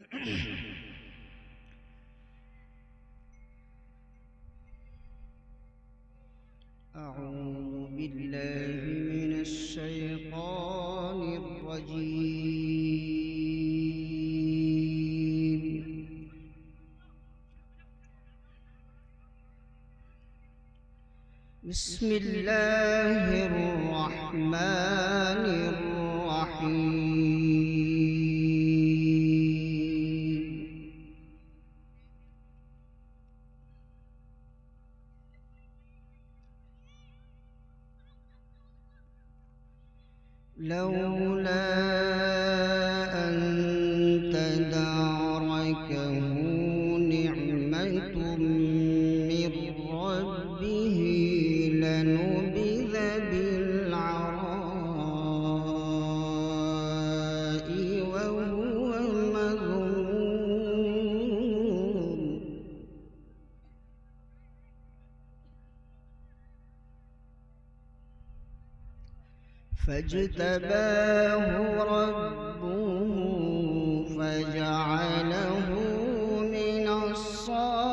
أعوذ بالله من الشيطان الرجيم. بسم الله الرحمن الرحيم. لولا أن تداركه نعمة من ربه لنبذ بالعراء وهو مذموم. فاجتباه ربه فجعله من الصالحين.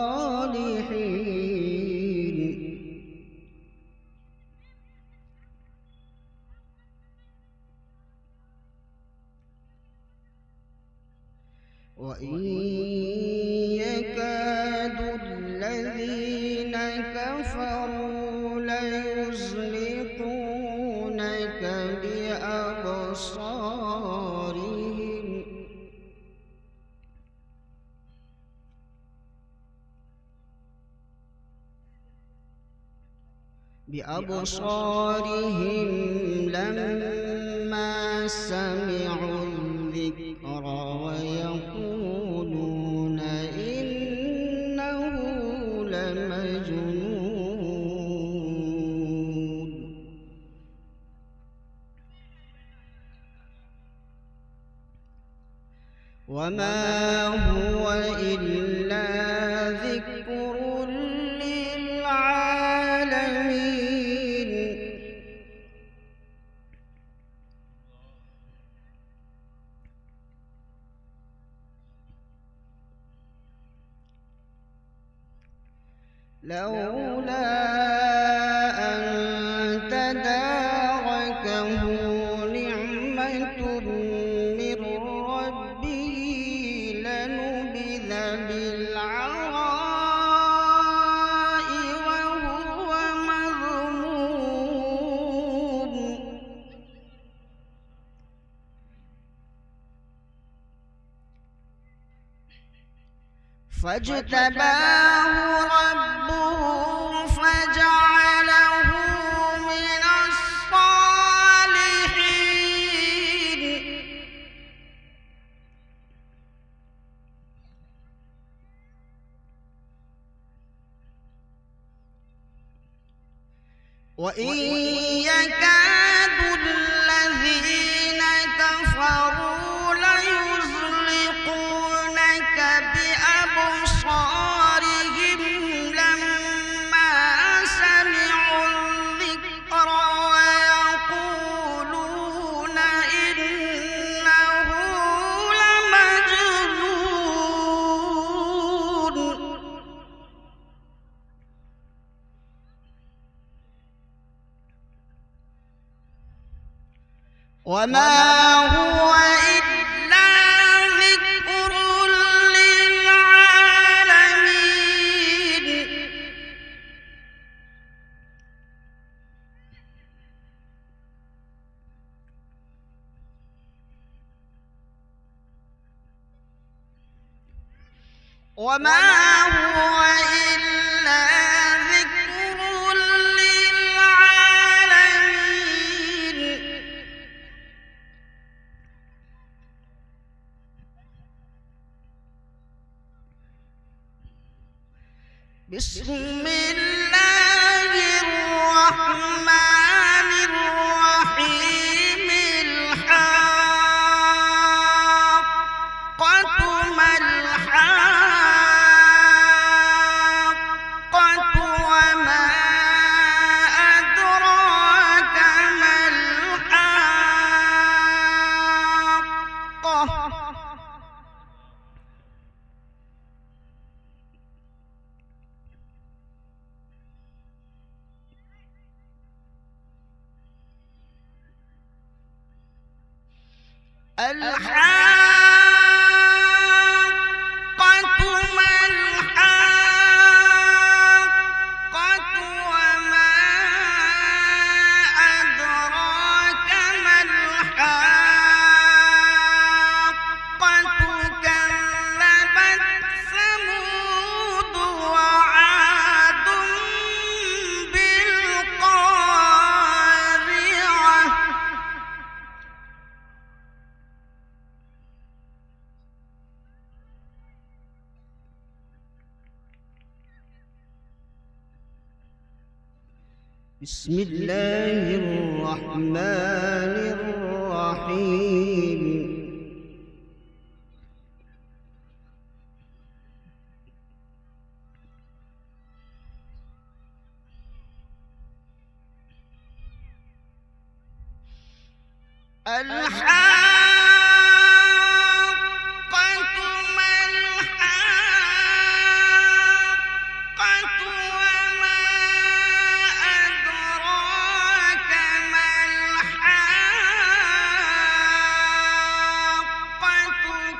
وإن يكاد الذين كفروا ليزلقونك بأبصارهم لما سمعوا الذكر ويقولون إنه لمجنون. وما هو إلا ذكر للعالمين. لولا أن تداركه نعمة من ربه لنبذ بالعراء وهو مذموم. فاجتباه ربه فجعله من الصالحين. وإن يكاد الذين كفروا ليزلقونك بأبصارهم لما سمعوا الذكر ويقولون إنه لمجنون. وما هو إلا ذكر للعالمين. وما هو إلا ذكر للعالمين. بسم الله الرحمن الرحيم. الحاقة ما الحاقة وما أدراك ما الحاقة. الحاقة ما الحاقة وما أدراك ما الحاقة كذبت ثمود وعاد بالقارعة بسم الله الرحمن الرحيم الحاقة ما الحاقة وما أدراك ما الحاقة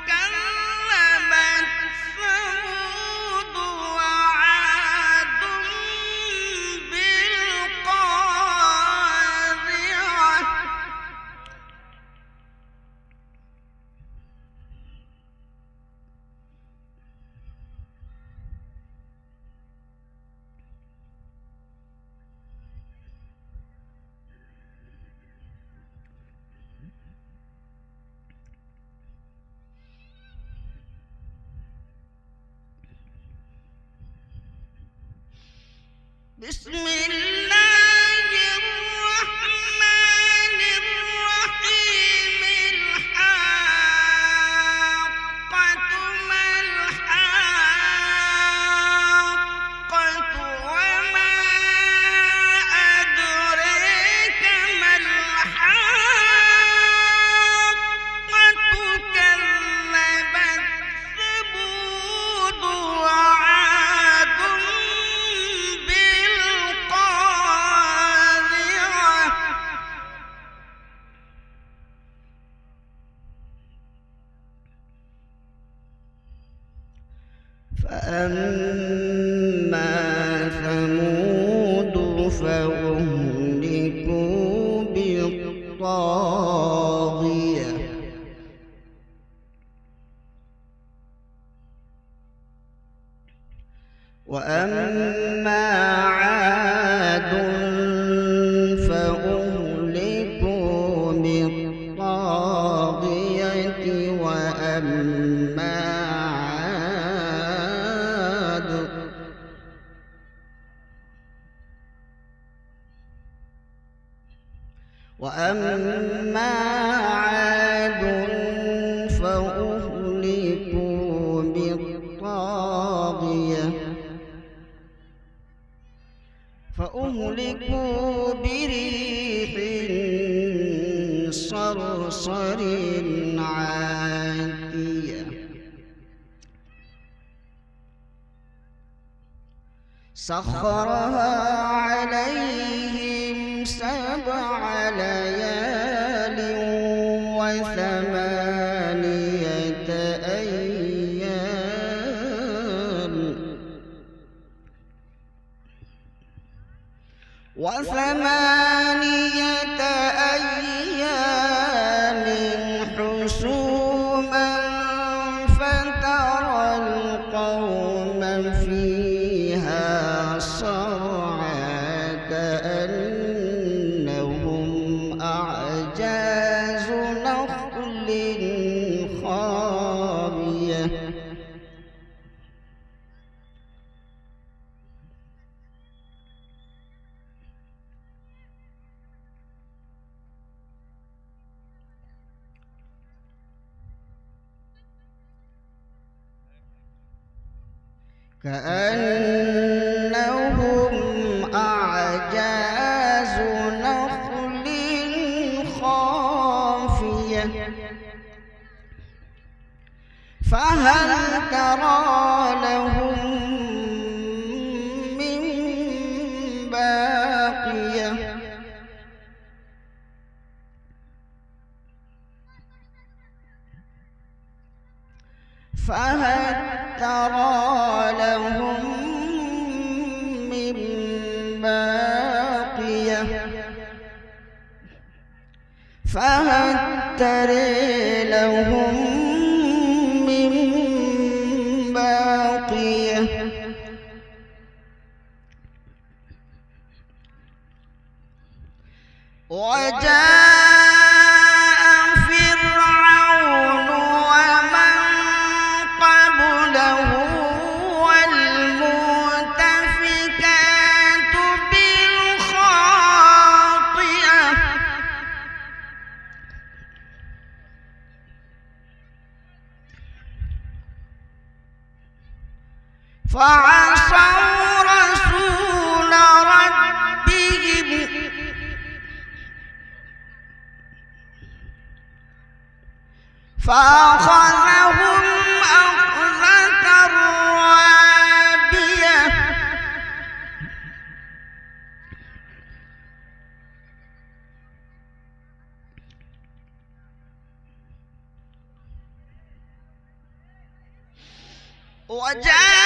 كذبت ثمود وعاد بالقارعة بسم الله الرحمن الرحيم الحاقة ما الحاقة وما أدراك ما الحاقة كذبت ثمود وعاد بالقارعة فأما ثمود فأهلكوا بالطاغية وأما عاد فأهلكوا بالطاغية وأما عاد فأهلكوا بالطاغية فأهلكوا بريح صرصر عاتية سخرها عليهم 7 ليال و8 أيام حسوما فترى القوم فيها صرعى كأنهم أعجاز نخل خاوية كأنهم أعجاز نخل خاوية فهل ترى لهم من باقية فهل ترى لهم من باقية فهل ترى لهم من باقية وجاء فرعون ومن قبله والمؤتفكات بالخاطئة فعصوا رسول ربهم فأخذهم أخذة رابية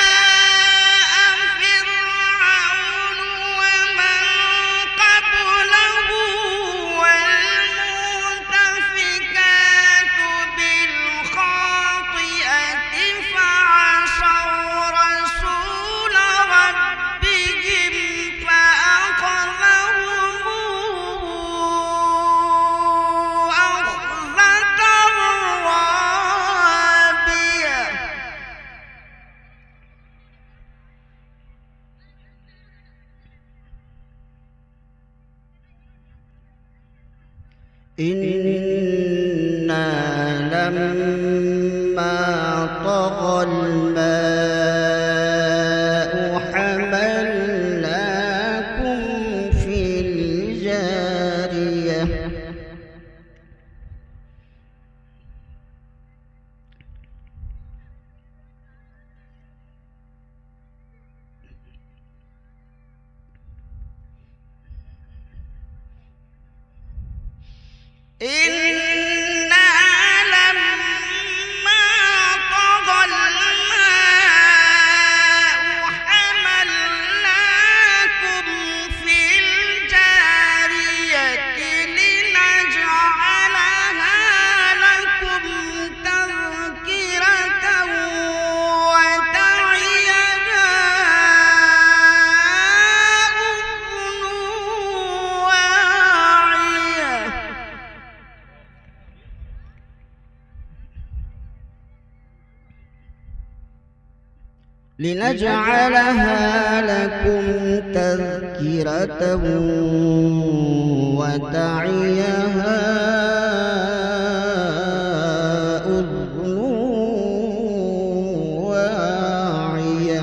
وجاء فرعون ومن قبله والمؤتفكات بالخاطئة فعصوا رسول ربهم فأخذهم أخذة رابية إنا لما طغى الماء حملناكم في الجارية إنا لما طغى الماء حملناكم في الجارية لنجعلها لكم تذكرة وتعيها أذن واعية وتعيها أذن واعية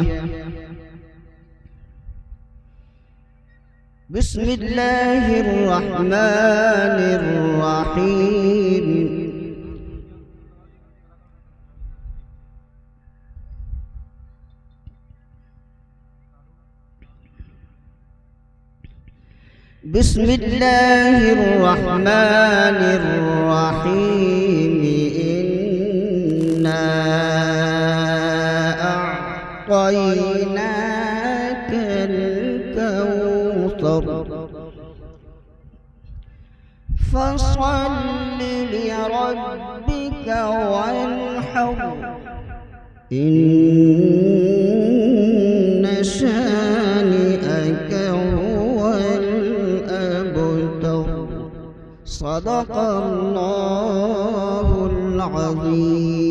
بسم الله الرحمن الرحيم بسم الله الرحمن الرحيم إنا أعطيناك الكوثر فصل لربك وانحر إن شانئك هو الأبتر صدق الله العظيم.